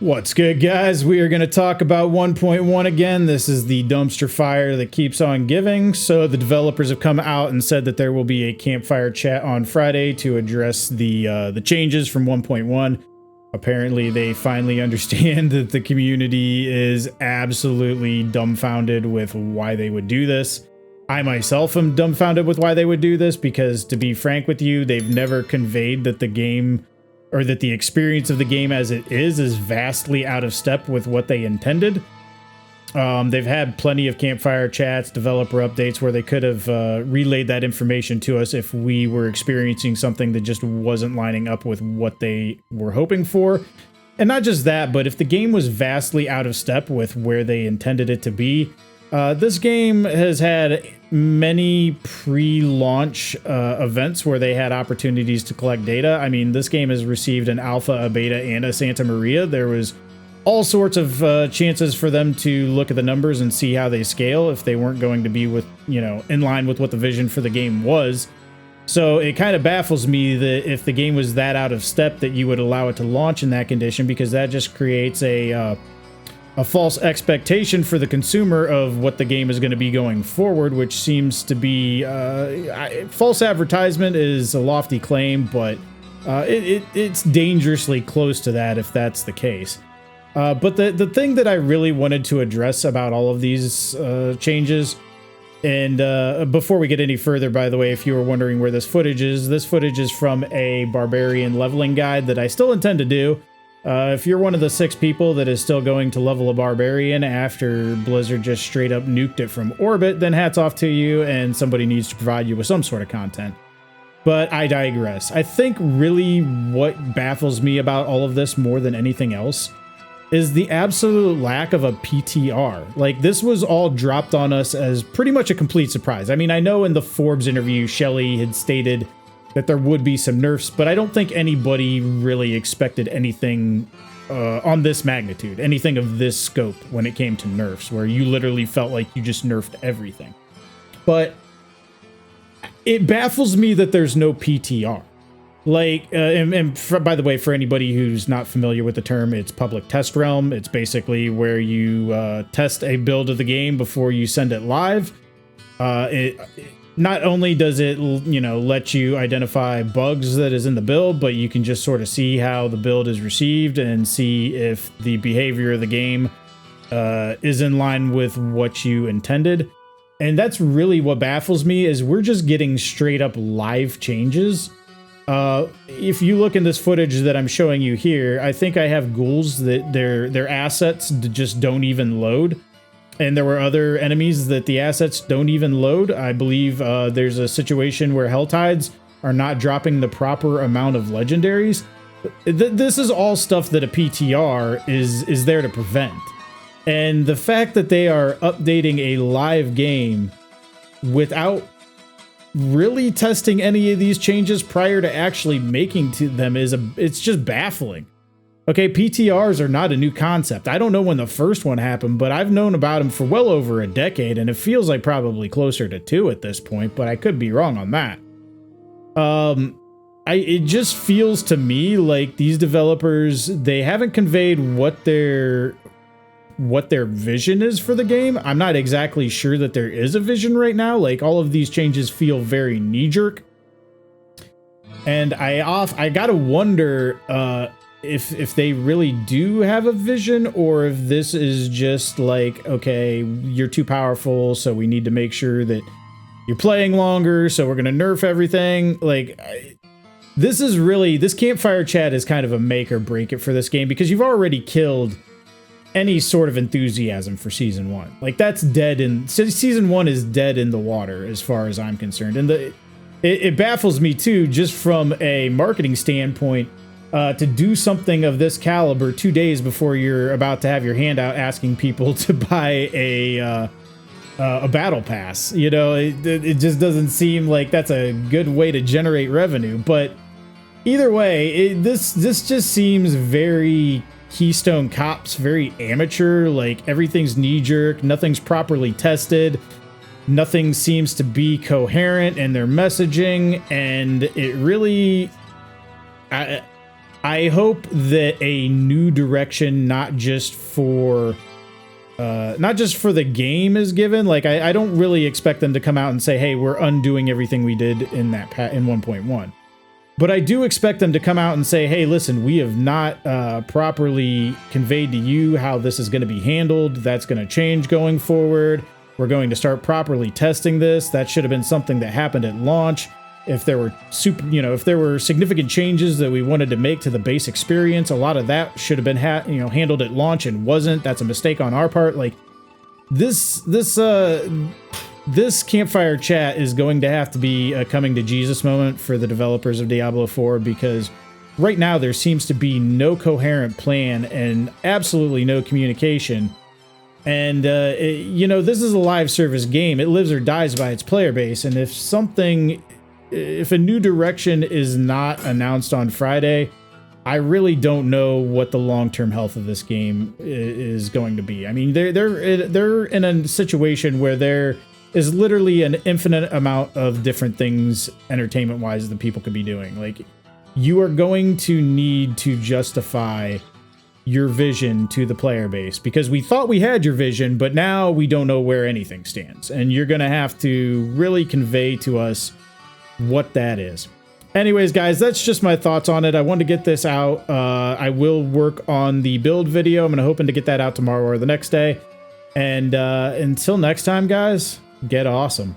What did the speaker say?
What's good, guys? We are going to talk about 1.1 again. This is the dumpster fire that keeps on giving. So the developers have come out and said that there will be a campfire chat on Friday to address the changes from 1.1. Apparently, they finally understand that the community is absolutely dumbfounded with why they would do this. I myself am dumbfounded with why they would do this because, to be frank with you, they've never conveyed that the game or that the experience of the game as it is vastly out of step with what they intended. They've had plenty of campfire chats, developer updates where they could have relayed that information to us if we were experiencing something that just wasn't lining up with what they were hoping for. And not just that, but if the game was vastly out of step with where they intended it to be, this game has had many pre-launch events where they had opportunities to collect data. I mean, this game has received an alpha, a beta, and a Santa Maria. There was all sorts of chances for them to look at the numbers and see how they scale if they weren't going to be with, in line with what the vision for the game was. So it kind of baffles me that if the game was that out of step that you would allow it to launch in that condition, because that just creates a false expectation for the consumer of what the game is going to be going forward, which seems to be false advertisement is a lofty claim, but it's dangerously close to that if that's the case. But the thing that I really wanted to address about all of these changes, and before we get any further, by the way, if you were wondering where this footage is from a barbarian leveling guide that I still intend to do. If you're one of the 6 people that is still going to level a barbarian after Blizzard just straight up nuked it from orbit, then hats off to you, and somebody needs to provide you with some sort of content. But I digress. I think really what baffles me about all of this more than anything else is the absolute lack of a PTR. Like, this was all dropped on us as pretty much a complete surprise. I mean, I know in the Forbes interview, Shelley had stated that there would be some nerfs, but I don't think anybody really expected anything on this magnitude, anything of this scope when it came to nerfs, where you literally felt like you just nerfed everything. But it baffles me that there's no PTR. Like, by the way, for anybody who's not familiar with the term, it's public test realm. It's basically where you test a build of the game before you send it live. Not only does it, let you identify bugs that is in the build, but you can just sort of see how the build is received and see if the behavior of the game is in line with what you intended. And that's really what baffles me, is we're just getting straight up live changes. If you look in this footage that I'm showing you here, I think I have ghouls that their assets just don't even load. And there were other enemies that the assets don't even load. I believe there's a situation where Helltides are not dropping the proper amount of legendaries. This is all stuff that a PTR is there to prevent. And the fact that they are updating a live game without really testing any of these changes prior to actually making them it's just baffling. Okay, PTRs are not a new concept. I don't know when the first one happened, but I've known about them for well over a decade, and it feels like probably closer to 2 at this point, but I could be wrong on that. It just feels to me like these developers, they haven't conveyed what their vision is for the game. I'm not exactly sure that there is a vision right now. Like, all of these changes feel very knee-jerk. And I gotta wonder if they really do have a vision, or if this is just like, okay, you're too powerful, so we need to make sure that you're playing longer, so we're gonna nerf everything. Like, this campfire chat is kind of a make or break it for this game, because you've already killed any sort of enthusiasm for Season 1. Like, that's dead Season 1 is dead in the water as far as I'm concerned. And it baffles me too, just from a marketing standpoint, to do something of this caliber 2 days before you're about to have your hand out asking people to buy a battle pass. It just doesn't seem like that's a good way to generate revenue. But either way, this just seems very Keystone Cops, very amateur. Like, everything's knee-jerk, nothing's properly tested, nothing seems to be coherent in their messaging, and it really... I hope that a new direction, not just for the game is given. Like, I don't really expect them to come out and say, hey, we're undoing everything we did in that in 1.1. But I do expect them to come out and say, hey, listen, we have not properly conveyed to you how this is going to be handled. That's going to change going forward. We're going to start properly testing this. That should have been something that happened at launch. If there were if there were significant changes that we wanted to make to the base experience, a lot of that should have been handled at launch and wasn't. That's a mistake on our part. Like, this campfire chat is going to have to be a coming to Jesus moment for the developers of Diablo 4, because right now there seems to be no coherent plan and absolutely no communication. And, this is a live service game. It lives or dies by its player base. And if a new direction is not announced on Friday, I really don't know what the long-term health of this game is going to be. I mean, they're in a situation where there is literally an infinite amount of different things entertainment-wise that people could be doing. Like, you are going to need to justify your vision to the player base, because we thought we had your vision, but now we don't know where anything stands. And you're going to have to really convey to us what that is. Anyways, guys, that's just my thoughts on it. I wanted to get this out. I will work on the build video. I'm hoping to get that out tomorrow or the next day. And until next time, guys, get awesome.